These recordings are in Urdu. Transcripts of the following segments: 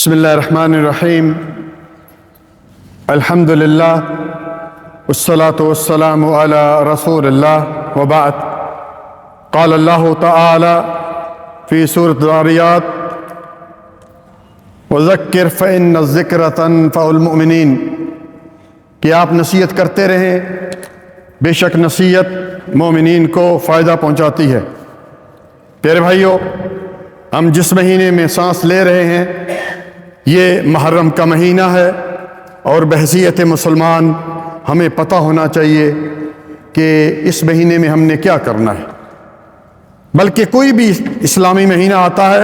بسم اللہ الرحمن الرحیم الحمد للہ والصلاة والسلام علی رسول اللہ وبعد قال اللہ تعالی فی سورۃ الذاریات وذکر فإن الذکر تنفع المؤمنین کہ آپ نصیحت کرتے رہیں، بے شک نصیحت مومنین کو فائدہ پہنچاتی ہے۔ پیارے بھائیو، ہم جس مہینے میں سانس لے رہے ہیں یہ محرم کا مہینہ ہے، اور بحیثیت مسلمان ہمیں پتہ ہونا چاہیے کہ اس مہینے میں ہم نے کیا کرنا ہے۔ بلکہ کوئی بھی اسلامی مہینہ آتا ہے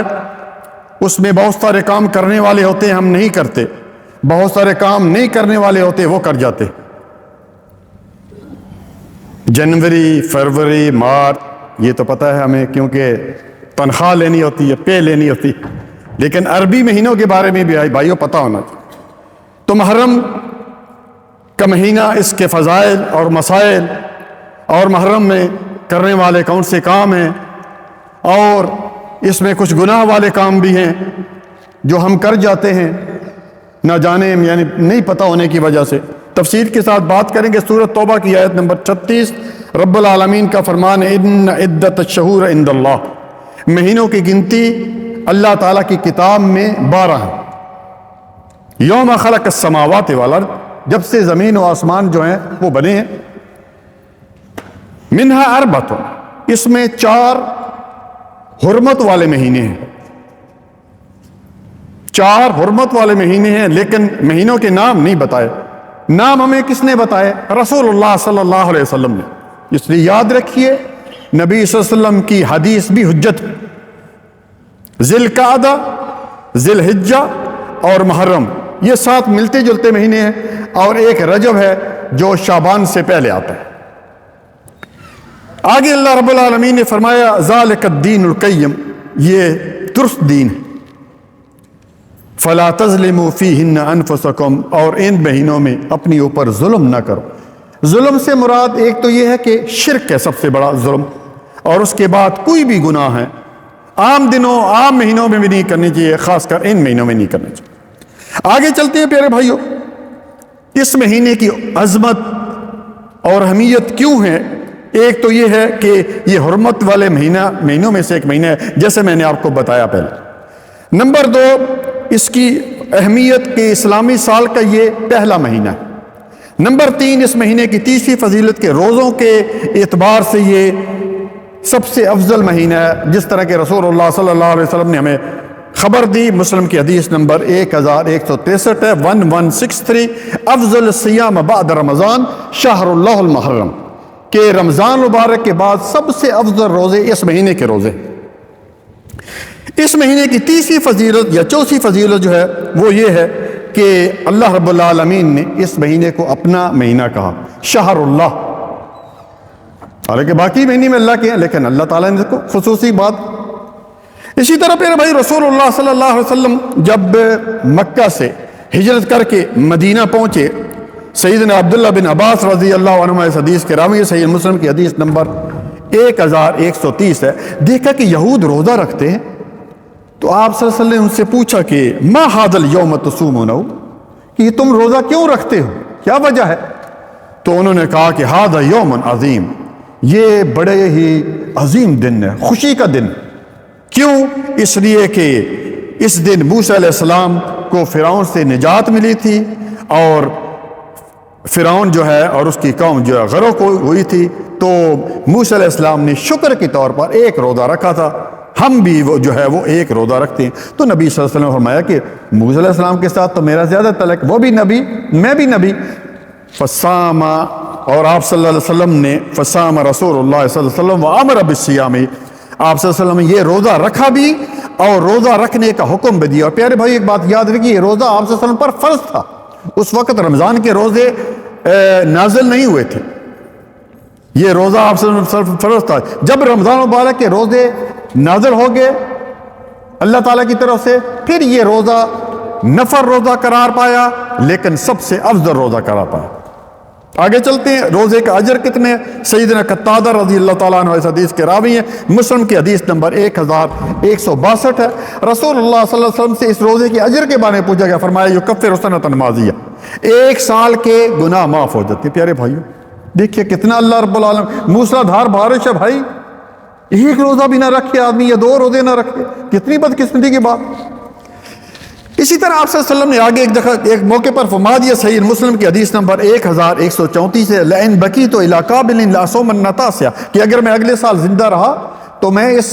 اس میں بہت سارے کام کرنے والے ہوتے ہیں، ہم نہیں کرتے، بہت سارے کام نہیں کرنے والے ہوتے وہ کر جاتے۔ جنوری، فروری، مارچ یہ تو پتہ ہے ہمیں، کیونکہ تنخواہ لینی ہوتی ہے، پے لینی ہوتی ہے، لیکن عربی مہینوں کے بارے میں بھی بھائیوں پتہ ہونا چاہیے۔ تو محرم کا مہینہ، اس کے فضائل اور مسائل، اور محرم میں کرنے والے کون سے کام ہیں، اور اس میں کچھ گناہ والے کام بھی ہیں جو ہم کر جاتے ہیں نہ جانے، یعنی نہیں پتہ ہونے کی وجہ سے۔ تفصیل کے ساتھ بات کریں گے۔ سورۃ توبہ کی آیت نمبر 36، رب العالمین کا فرمان ہے ان عدت الشہور عند اللہ، مہینوں کی گنتی اللہ تعالیٰ کی کتاب میں 12 ہیں۔ یوم خلق السماوات والارض، جب سے زمین و آسمان جو ہیں وہ بنے ہیں۔ منہا اربعۃ، اس میں 4 حرمت والے مہینے ہیں، 4 حرمت والے مہینے ہیں، لیکن مہینوں کے نام نہیں بتائے۔ نام ہمیں کس نے بتائے؟ رسول اللہ صلی اللہ علیہ وسلم نے۔ اس لیے یاد رکھیے، نبی صلی اللہ علیہ وسلم کی حدیث بھی حجت ہے۔ ذی القعدہ، ذی الحجہ اور محرم، یہ 7 ملتے جلتے مہینے ہیں، اور ایک رجب ہے جو شعبان سے پہلے آتا ہے۔ آگے اللہ رب العالمین نے فرمایا ذالک الدین القیم، یہ درست دین ہے۔ فلا تظلموا فیہن انفسکم، اور ان مہینوں میں اپنی اوپر ظلم نہ کرو۔ ظلم سے مراد ایک تو یہ ہے کہ شرک ہے سب سے بڑا ظلم، اور اس کے بعد کوئی بھی گناہ ہے عام دنوں، عام مہینوں میں بھی نہیں کرنی چاہیے، خاص کر ان مہینوں میں نہیں کرنی چاہیے۔ آگے چلتے ہیں پیارے بھائیوں، اس مہینے کی عظمت اور اہمیت کیوں ہے؟ ایک تو یہ ہے کہ یہ حرمت والے مہینوں میں سے ایک مہینہ ہے، جیسے میں نے آپ کو بتایا پہلے۔ نمبر 2، اس کی اہمیت کہ اسلامی سال کا یہ پہلا مہینہ ہے۔ نمبر 3، اس مہینے کی تیسری فضیلت کے روزوں کے اعتبار سے یہ سب سے افضل مہینہ ہے، جس طرح کہ رسول اللہ صلی اللہ علیہ وسلم نے ہمیں خبر دی۔ مسلم کی حدیث نمبر 1163 ہے، 1163، افضل الصیام بعد رمضان شہر اللہ المحرم، کہ رمضان مبارک کے بعد سب سے افضل روزے اس مہینے کے روزے۔ اس مہینے کی تیسری فضیلت یا چوتھی فضیلت جو ہے وہ یہ ہے کہ اللہ رب العالمین نے اس مہینے کو اپنا مہینہ کہا، شہر اللہ۔ حالانکہ باقی مہینے میں اللہ کے ہیں، لیکن اللہ تعالیٰ نے کو خصوصی بات۔ اسی طرح پیارے بھائی، رسول اللہ صلی اللہ علیہ وسلم جب مکہ سے ہجرت کر کے مدینہ پہنچے، سیدنا عبداللہ بن عباس رضی اللہ عنہ اس حدیث کے راوی، صحیح مسلم کی حدیث نمبر 1130 ہے، دیکھا کہ یہود روزہ رکھتے ہیں، تو آپ صلی اللہ علیہ وسلم نے ان سے پوچھا کہ ما ھذا اليوم تصومون، کہ یہ تم روزہ کیوں رکھتے ہو، کیا وجہ ہے؟ تو انہوں نے کہا کہ ھذا یوم عظیم، یہ بڑے ہی عظیم دن ہے، خوشی کا دن۔ کیوں؟ اس لیے کہ اس دن موسیٰ علیہ السلام کو فرعون سے نجات ملی تھی، اور فرعون جو ہے اور اس کی قوم جو ہے غرق ہوئی تھی، تو موسیٰ علیہ السلام نے شکر کے طور پر ایک روزہ رکھا تھا۔ ہم بھی وہ جو ہے وہ ایک روزہ رکھتے ہیں۔ تو نبی صلی اللہ علیہ وسلم نے فرمایا کہ موسیٰ علیہ السلام کے ساتھ تو میرا زیادہ تعلق، وہ بھی نبی، میں بھی نبی۔ فصام، اور آپ صلی اللہ علیہ وسلم نے فصام رسول اللہ صلی اللہ علیہ وسلم وامر بالصیام، آپ صلی اللہ علیہ وسلم نے یہ روزہ رکھا بھی اور روزہ رکھنے کا حکم بھی دیا۔ اور پیارے بھائی، ایک بات یاد رکھیے، یہ روزہ آپ صلی اللہ علیہ وسلم پر فرض تھا۔ اس وقت رمضان کے روزے نازل نہیں ہوئے تھے، یہ روزہ آپ صلی اللہ علیہ وسلم پر فرض تھا۔ جب رمضان مبارک کے روزے نازل ہو گئے اللہ تعالیٰ کی طرف سے، پھر یہ روزہ نفر روزہ قرار پایا، لیکن سب سے افضل روزہ قرار پایا۔ آگے چلتے ہیں، روزے کا اجر کتنے ہیں؟ سیدنا قتادہ رضی اللہ تعالیٰ عنہ اس حدیث کے راوی ہیں، مسلم کی حدیث نمبر 1162 ہے۔ رسول اللہ صلی اللہ علیہ وسلم سے اس روزے کے اجر کے بارے میں پوچھا گیا، فرمایا یکفر سنۃ ماضیہ، 1 سال کے گناہ معاف ہو جاتے ہیں۔ پیارے بھائیو دیکھیے کتنا اللہ رب العالمین موسیٰ دھار بارش ہے بھائی، ایک روزہ بھی نہ رکھے آدمی یا 2 روزے نہ رکھے، کتنی بدقسمتی کی بات۔ اسی طرح آپ صلی اللہ علیہ وسلم نے آگے ایک دفعہ ایک موقع پر فرما دیا، صحیح مسلم کی حدیث نمبر 1134 ہے، لئن بقیت الی قابل لاصومن تاسع، کہ اگر میں اگلے سال زندہ رہا تو میں اس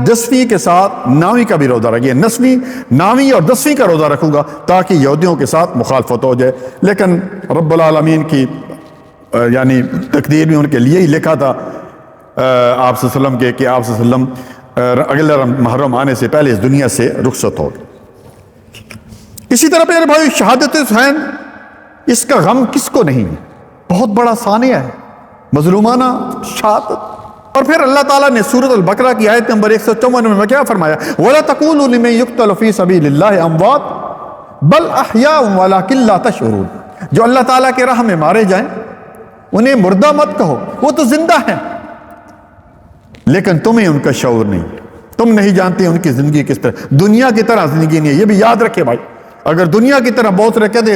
10ویں کے ساتھ 9ویں کا بھی روزہ رکھیں، 9ویں 9ویں اور 10ویں کا روزہ رکھوں گا تاکہ یہودیوں کے ساتھ مخالفت ہو جائے۔ لیکن رب العالمین کی یعنی تقدیر میں ان کے لیے ہی لکھا تھا آپ صلی اللہ علیہ وسلم کے کہ آپ صلی اللہ علیہ وسلم اگلے محرم آنے سے پہلے اس دنیا سے رخصت ہو گئے۔ اسی طرح پیارے بھائی شہادت حسین، اس کا غم کس کو نہیں ہے، بہت بڑا ثانیہ ہے، مظلومانہ شہادت۔ اور پھر اللہ تعالیٰ نے سورۃ البقرہ کی آیت نمبر 154 میں کیا فرمایا، وَلَا تَقُولُوا لِمَن يُقْتَلُ فِي سَبِيلِ اللَّهِ أَمْوَاتٌ بَلْ أَحْيَاءٌ وَلَكِن لَا تَشْعُرُونَ، جو اللہ تعالیٰ کے راہ میں مارے جائیں انہیں مردہ مت کہو، وہ تو زندہ ہیں، لیکن تمہیں ان کا شعور نہیں، تم نہیں جانتے ان کی زندگی کس طرح، دنیا کی طرح زندگی نہیں ہے۔ یہ بھی یاد رکھے بھائی، اگر دنیا کی طرح بہت رکھے دے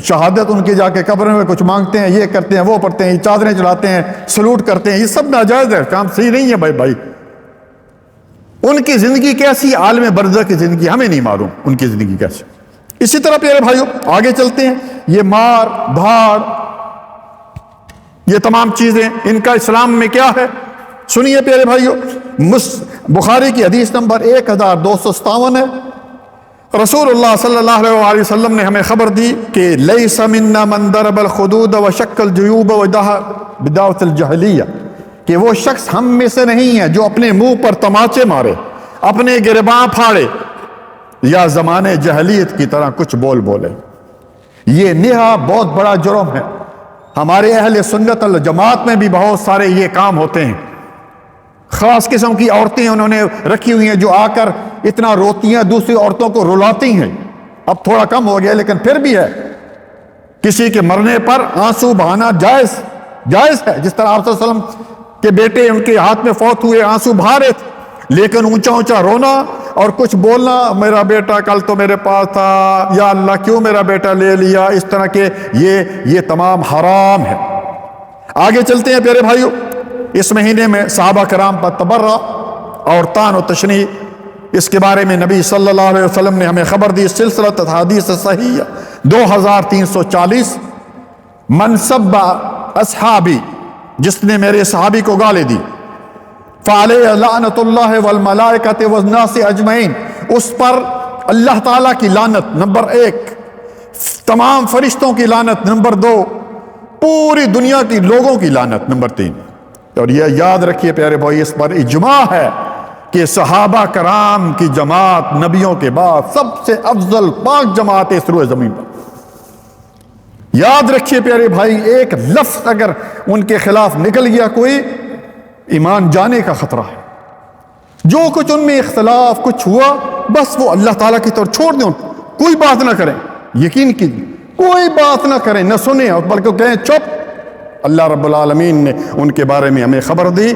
شہادت ان کے جا کے قبر میں کچھ مانگتے ہیں، یہ کرتے ہیں وہ پڑھتے ہیں، یہ چادریں چڑھاتے ہیں، سلوٹ کرتے ہیں، یہ سب ناجائز ہے، کام صحیح نہیں ہے بھائی۔ ان کی زندگی کیسی، عالم برزخ کی زندگی، ہمیں نہیں معلوم ان کی زندگی کیسی۔ اسی طرح پیارے بھائیو آگے چلتے ہیں، یہ مار دھاڑ یہ تمام چیزیں ان کا اسلام میں کیا ہے، سنیے پیارے بھائیو، بخاری کی حدیث نمبر 1257 ہے، رسول اللہ صلی اللہ علیہ وسلم نے ہمیں خبر دی کہ لیس منا من ضرب الخدود وشق الجیوب ودعا بدعوۃ الجاہلیہ، کہ وہ شخص ہم میں سے نہیں ہے جو اپنے منہ پر تماچے مارے، اپنے گریباں پھاڑے یا زمانے جہلیت کی طرح کچھ بول بولے۔ یہ نہا بہت بڑا جرم ہے۔ ہمارے اہل سنت الجماعت میں بھی بہت سارے یہ کام ہوتے ہیں، خاص قسم کی عورتیں انہوں نے رکھی ہوئی ہیں جو آ کر اتنا روتی ہیں، دوسری عورتوں کو رلاتی ہیں۔ اب تھوڑا کم ہو گیا لیکن پھر بھی ہے، کسی کے مرنے پر آنسو بہانا جائز ہے، جس طرح آپ صلی اللہ علیہ وسلم کے بیٹے ان کے ہاتھ میں فوت ہوئے، آنسو بہا رہے تھے، لیکن اونچا اونچا رونا اور کچھ بولنا، میرا بیٹا کل تو میرے پاس تھا، یا اللہ کیوں میرا بیٹا لے لیا، اس طرح کے یہ تمام حرام ہے۔ آگے چلتے ہیں پیارے بھائیو، اس مہینے میں صحابہ کرام پر تبرہ اور طعن و تشنیع، اس کے بارے میں نبی صلی اللہ علیہ وسلم نے ہمیں خبر دی، سلسلۃ احادیث صحیح 2340، من سب اصحابی، جس نے میرے صحابی کو گالے دی، فعلیہ لعنت اللہ والملائکۃ والناس اجمعین، اس پر اللہ تعالیٰ کی لعنت نمبر 1، تمام فرشتوں کی لعنت نمبر 2، پوری دنیا کی لوگوں کی لعنت نمبر 3۔ اور یہ یاد رکھیے پیارے بھائی، اس پر اجماع ہے کہ صحابہ کرام کی جماعت نبیوں کے بعد سب سے افضل پاک جماعت اس روئے زمین پر۔ یاد رکھیے پیارے بھائی، ایک لفظ اگر ان کے خلاف نکل گیا کوئی، ایمان جانے کا خطرہ ہے۔ جو کچھ ان میں اختلاف کچھ ہوا، بس وہ اللہ تعالیٰ کی طرف چھوڑ دیں، کوئی بات نہ کریں، یقین کیجیے کوئی بات نہ کریں، نہ سنیں، بلکہ کہیں چپ۔ اللہ رب العالمین نے ان کے بارے میں ہمیں خبر دی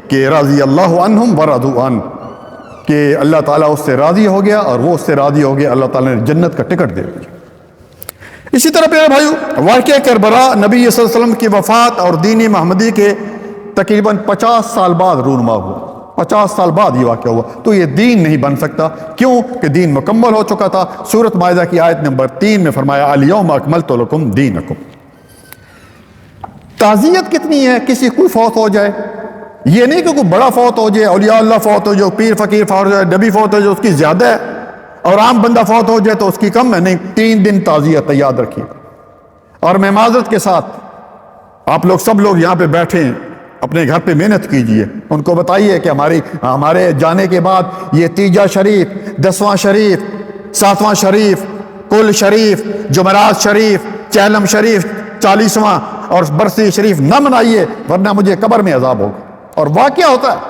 کہ رضی اللہ عنہم ورضوا عنہ، کہ اللہ تعالیٰ اس سے راضی ہو گیا اور وہ اس سے راضی ہو گیا، اللہ تعالیٰ نے جنت کا ٹکٹ دے دیا۔ اسی طرح پیارے بھائیو، واقعہ کربلا نبی صلی اللہ علیہ وسلم کی وفات اور دین محمدی کے تقریباً 50 سال بعد رونما ہوا، 50 سال بعد یہ واقعہ ہوا، تو یہ دین نہیں بن سکتا، کیوں کہ دین مکمل ہو چکا تھا۔ سورۃ مائدہ کی آیت نمبر 3 میں فرمایا الیوم اکملت لکم دینکم۔ تعزیت کتنی ہے، کسی کوئی فوت ہو جائے، یہ نہیں کہ کوئی بڑا فوت ہو جائے، اولیاء اللہ فوت ہو جائے، پیر فقیر فوت ہو جائے، نبی فوت ہو جائے، اس کی زیادہ ہے، اور عام بندہ فوت ہو جائے تو اس کی کم ہے، نہیں، 3 دن تعزیت ہے، یاد رکھیے۔ اور میں معذرت کے ساتھ، آپ لوگ سب لوگ یہاں پہ بیٹھے ہیں، اپنے گھر پہ محنت کیجئے، ان کو بتائیے کہ ہمارے جانے کے بعد یہ تیجا شریف، 10واں شریف، 7واں شریف، کل شریف، جمعرات شریف، چہلم شریف 40واں اور برسی شریف نہ منائیے، ورنہ مجھے قبر میں عذاب ہوگا۔ اور واقعہ ہوتا ہے،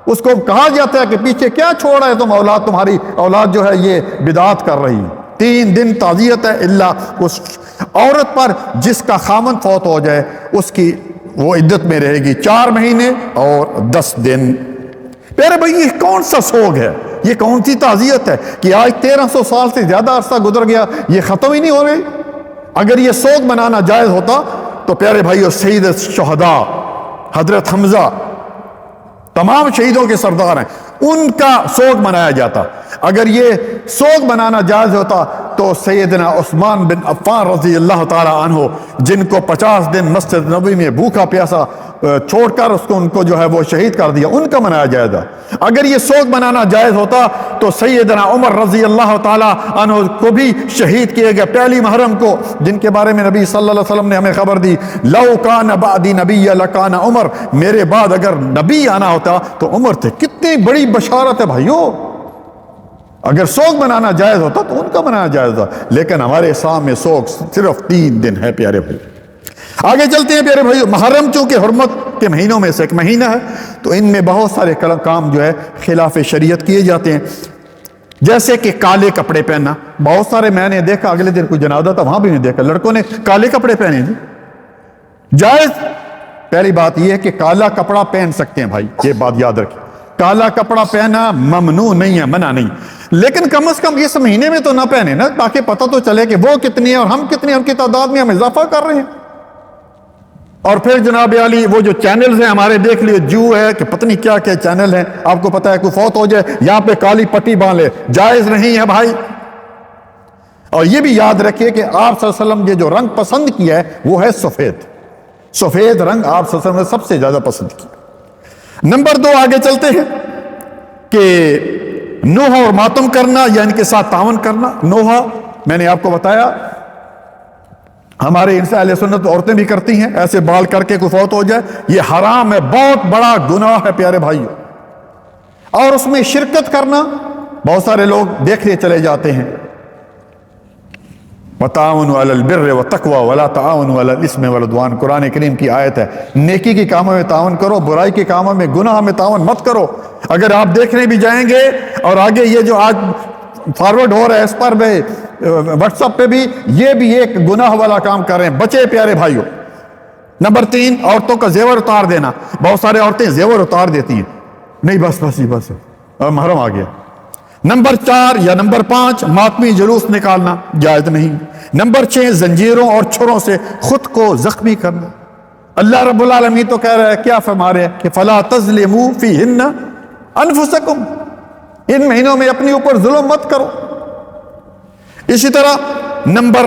اس کو کہا جاتا ہے کہ پیچھے کیا چھوڑا ہے تم اولاد، تمہاری اولاد جو ہے یہ بدعات کر رہی ہے، 3 دن تعزیت ہے، اللہ اس عورت پر جس کا خامن فوت ہو جائے اس کی وہ عدت میں رہے گی 4 مہینے اور 10 دن۔ پیارے بھائی یہ کون سا سوگ ہے، یہ کون سی تعزیت ہے کہ آج 1300 سال سے زیادہ عرصہ گزر گیا، یہ ختم ہی نہیں ہو رہی۔ اگر یہ سوگ منانا جائز ہوتا تو پیارے بھائیو سید الشہداء حضرت حمزہ تمام شہیدوں کے سردار ہیں، ان کا سوگ منایا جاتا۔ اگر یہ سوگ منانا جائز ہوتا تو سیدنا عثمان بن عفان رضی اللہ تعالی عنہ جن کو 50 دن مسجد نبوی میں بھوکا پیاسا چھوڑ کر ان کو جو ہے وہ شہید کر دیا، ان کا منایا جائز ہے۔ اگر یہ سوگ منانا جائز ہوتا تو سیدنا عمر رضی اللہ تعالی عنہ کو بھی شہید کیے گئے، پہلی محرم کو، جن کے بارے میں نبی صلی اللہ علیہ وسلم نے ہمیں خبر دی، لو کان بعدی نبی لکان عمر، میرے بعد اگر نبی آنا ہوتا تو عمر تھے۔ کتنی بڑی بشارت ہے بھائیو، اگر سوگ منانا جائز ہوتا تو ان کا منانا جائز تھا، لیکن ہمارے اسلام میں سوگ صرف 3 دن ہے پیارے بھائی۔ آگے چلتے ہیں پیارے بھائی، محرم چونکہ حرمت کے مہینوں میں سے ایک مہینہ ہے تو ان میں بہت سارے کام جو ہے خلاف شریعت کیے جاتے ہیں، جیسے کہ کالے کپڑے پہننا۔ بہت سارے میں نے دیکھا، اگلے دن کوئی جنازہ تھا وہاں بھی میں دیکھا لڑکوں نے کالے کپڑے پہنے جی، جائز۔ پہلی بات یہ ہے کہ کالا کپڑا پہن سکتے ہیں بھائی، یہ بات یاد رکھیں، کالا کپڑا پہنا ممنوع نہیں ہے، منع نہیں، لیکن کم از کم اس مہینے میں تو نہ پہنے نا، تاکہ پتہ تو چلے کہ وہ کتنی ہے اور ہم کتنی، ان کی تعداد میں ہم اضافہ کر رہے ہیں۔ اور پھر جناب علی وہ جو چینلز ہیں ہمارے دیکھ لیے، جو ہے کہ پتہ نہیں کیا کیا چینل ہیں، آپ کو پتہ ہے کوئی فوت ہو جائے یہاں پہ کالی پٹی باندھ لے، جائز نہیں ہے بھائی۔ اور یہ بھی یاد رکھیے کہ آپ صلی اللہ علیہ وسلم نے جو رنگ پسند کیا ہے وہ ہے سفید، سفید رنگ آپ صلی اللہ علیہ وسلم نے سب سے زیادہ پسند کیا۔ نمبر 2 آگے چلتے ہیں کہ نوحہ اور ماتم کرنا یا ان کے ساتھ تعاون کرنا۔ نوحہ میں نے آپ کو بتایا ہمارے ان سے اہل سنت عورتیں بھی کرتی ہیں، ایسے بال کر کے کوئی فوت ہو جائے، یہ حرام ہے، بہت بڑا گناہ ہے پیارے بھائیو۔ اور اس میں شرکت کرنا، بہت سارے لوگ دیکھنے چلے جاتے ہیں، وَتَعَاوَنُوا عَلَى الْبِرِّ وَالتَّقْوَىٰ وَلَا تَعَاوَنُوا عَلَى الْإِثْمِ وَالْعُدْوَانِ، قرآن کریم کی آیت ہے، نیکی کے کاموں میں تعاون کرو، برائی کے کاموں میں، گناہ میں تعاون مت کرو۔ اگر آپ دیکھنے بھی جائیں گے اور آگے یہ جو آج فارورڈ ہو رہا ہے اس پر بھی، واٹس ایپ پہ بھی، یہ بھی ایک گناہ والا کام کر رہے ہیں، بچے پیارے بھائیو۔ نمبر 3 عورتوں کا زیور اتار دینا، بہت سارے عورتیں زیور اتار دیتی ہیں، نہیں بس محرم آ گیا۔ نمبر 4 یا نمبر 5 ماتمی جلوس نکالنا، جائز نہیں۔ نمبر 6 زنجیروں اور چھروں سے خود کو زخمی کرنا۔ اللہ رب العالمین تو کہہ رہا ہے، کیا فرما رہے ہیں کہ فَلَا تَظْلِمُوا فِيهِنَّ أَنفُسَكُمْ، ان مہینوں میں اپنے اوپر ظلم مت کرو۔ اسی طرح نمبر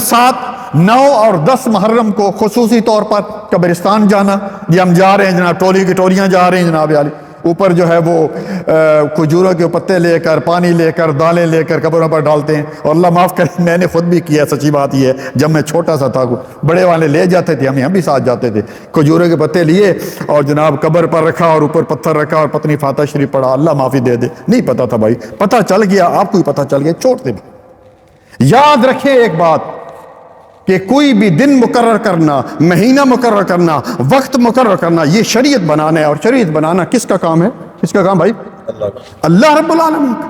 7 9 اور 10 محرم کو خصوصی طور پر قبرستان جانا، یہ ہم جا رہے ہیں جناب، ٹولی کی ٹولیاں جا رہے ہیں جناب عالی، اوپر جو ہے وہ کھجوروں کے پتے لے کر، پانی لے کر، دالیں لے کر قبروں پر ڈالتے ہیں۔ اور اللہ معاف کرے، میں نے خود بھی کیا، سچی بات یہ ہے، جب میں چھوٹا سا تھا بڑے والے لے جاتے تھے، ہم بھی ساتھ جاتے تھے، کھجوروں کے پتے لیے اور جناب قبر پر رکھا اور اوپر پتھر رکھا اور پتنی فاتحہ شریف پڑھا، اللہ معافی دے دے، نہیں پتا تھا بھائی، پتہ چل گیا، آپ کو ہی پتہ چل گیا، چھوڑ دے۔ یاد رکھیں ایک بات کہ کوئی بھی دن مقرر کرنا، مہینہ مقرر کرنا، وقت مقرر کرنا، یہ شریعت بنانا ہے، اور شریعت بنانا کس کا کام ہے؟ کس کا کام بھائی؟ اللہ رب العالمین کا۔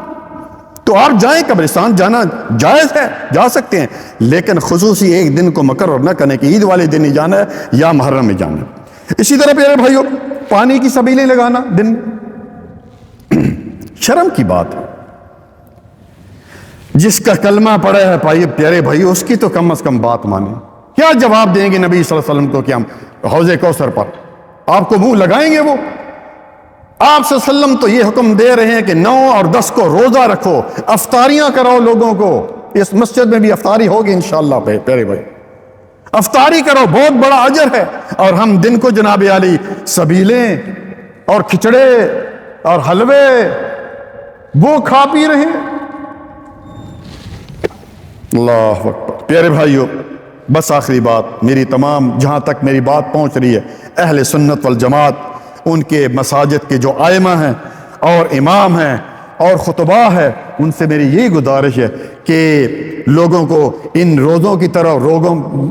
تو آپ جائیں، قبرستان جانا جائز ہے، جا سکتے ہیں، لیکن خصوصی ایک دن کو مقرر نہ کرنے کہ عید والے دن ہی جانا ہے یا محرم میں جانا ہے۔ اسی طرح پیارے بھائیو پانی کی سبیلیں لگانا دن، شرم کی بات ہے، جس کا کلمہ پڑھا ہے بھائی پیارے بھائی اس کی تو کم از کم بات مانیں۔ کیا جواب دیں گے نبی صلی اللہ علیہ وسلم کو کہ ہم حوض کوثر پر آپ کو منہ لگائیں گے؟ وہ آپ صلی اللہ علیہ وسلم تو یہ حکم دے رہے ہیں کہ 9 اور 10 کو روزہ رکھو، افطاریاں کرو لوگوں کو، اس مسجد میں بھی افطاری ہوگی انشاءاللہ پیارے بھائی، افطاری کرو، بہت بڑا اجر ہے۔ اور ہم دن کو جناب عالی سبیلیں اور کھچڑے اور حلوے وہ کھا پی رہے ہیں۔ اللہ اکبر۔ پیارے بھائیو بس آخری بات میری، تمام جہاں تک میری بات پہنچ رہی ہے، اہل سنت والجماعت ان کے مساجد کے جو ائمہ ہیں اور امام ہیں اور خطبہ ہے، ان سے میری یہی گزارش ہے کہ لوگوں کو ان روزوں کی طرف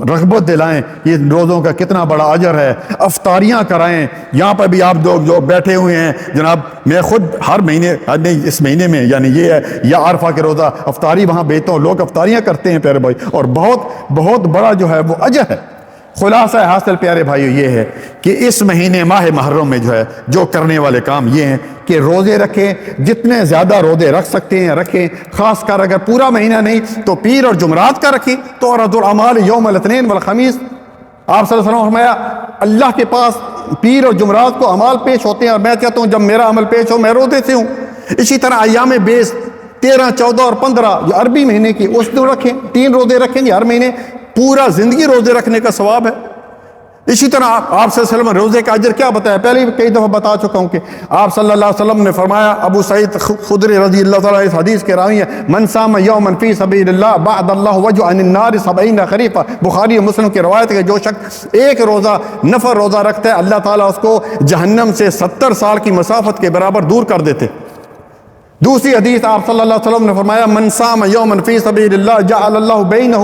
رغبت دلائیں، یہ روزوں کا کتنا بڑا اجر ہے، افطاریاں کرائیں۔ یہاں پر بھی آپ جو بیٹھے ہوئے ہیں جناب، میں خود ہر مہینے، اس مہینے میں یعنی یہ ہے یا عرفہ کے روزہ افطاری وہاں بیچتا ہوں، لوگ افطاریاں کرتے ہیں پیارے بھائی، اور بہت بہت بڑا جو ہے وہ اجر ہے۔ خلاصہ حاصل پیارے بھائیو یہ ہے کہ اس مہینے ماہ محرم میں جو ہے جو کرنے والے کام یہ ہیں کہ روزے رکھیں، جتنے زیادہ روزے رکھ سکتے ہیں رکھیں، خاص کر اگر پورا مہینہ نہیں تو پیر اور جمعرات کا رکھیں۔ تو عرض الاعمال یوم الاثنین والخمیس، آپ صلی اللہ علیہ وسلم نے فرمایا اللہ کے پاس پیر اور جمعرات کو اعمال پیش ہوتے ہیں، اور میں چاہتا ہوں جب میرا عمل پیش ہو میں روزے سے ہوں۔ اسی طرح ایام بیس 13، 14 اور 15 جو عربی مہینے کی، اس دن رکھیں، 3 روزے رکھیں گے ہر مہینے، پورا زندگی روزے رکھنے کا ثواب ہے۔ اسی طرح آپ صلی اللہ علیہ وسلم نے روزے کا اجر کیا بتایا، پہلے بھی کئی دفعہ بتا چکا ہوں کہ آپ صلی اللہ علیہ وسلم نے فرمایا، ابو سعید خدری رضی اللہ تعالیٰ اس حدیث کے راوی ہیں، من صام یوما فی سبیل اللہ بعد اللہ وجہ عن النار 70 خریفہ، بخاری و مسلم کی روایت ہے کہ جو شخص ایک روزہ نفل روزہ رکھتا ہے اللہ تعالیٰ اس کو جہنم سے 70 سال کی مسافت کے برابر دور کر دیتے۔ دوسری حدیث آپ صلی اللہ علیہ وسلم نے فرمایا، من صام یوما فی سبیل اللہ جعل اللہ بینہ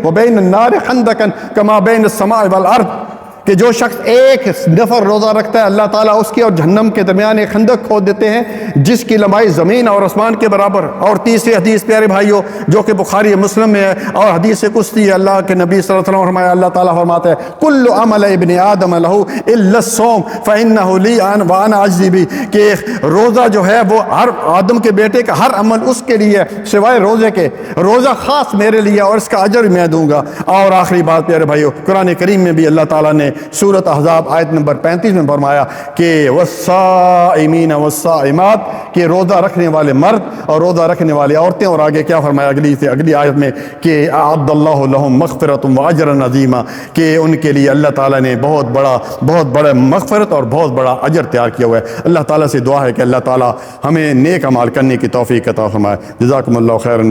وبین النار خندقا کما بین السماء والارض، کہ جو شخص ایک نفل روزہ رکھتا ہے اللہ تعالیٰ اس کی اور جہنم کے درمیان ایک خندق کھود دیتے ہیں جس کی لمبائی زمین اور آسمان کے برابر۔ اور تیسری حدیث پیارے بھائیو جو کہ بخاری مسلم میں ہے اور حدیث قدسی ہے، اللہ کے نبی صلی اللہ علیہ وسلم فرمایا، اللہ تعالیٰ فرماتے ہیں کل عمل ابن آدم لہ الا الصوم فانہ لی وانا اجزی بہ، کہ روزہ جو ہے وہ ہر آدم کے بیٹے کا ہر عمل اس کے لیے سوائے روزے کے، روزہ خاص میرے لیے اور اس کا اجر میں دوں گا۔ اور آخری بات پیارے بھائیو، قرآن کریم میں بھی اللہ تعالیٰ نے سورۃ احزاب آیت نمبر 35 میں فرمایا کہ والصائمین والصائمات، کہ روزہ رکھنے والے مرد اور روزہ رکھنے والی عورتیں، اور آگے کیا فرمایا اگلی آیت میں کہ اعد اللہ لہم مغفرۃ واجرا عظیما، کہ ان کے لیے اللہ تعالیٰ نے بہت بڑا مغفرت اور بہت بڑا اجر تیار کیا ہوا ہے۔ اللہ تعالیٰ سے دعا ہے کہ اللہ تعالیٰ ہمیں نیک اعمال کرنے کی توفیق عطا فرمائے۔ جزاکم اللہ خیرا۔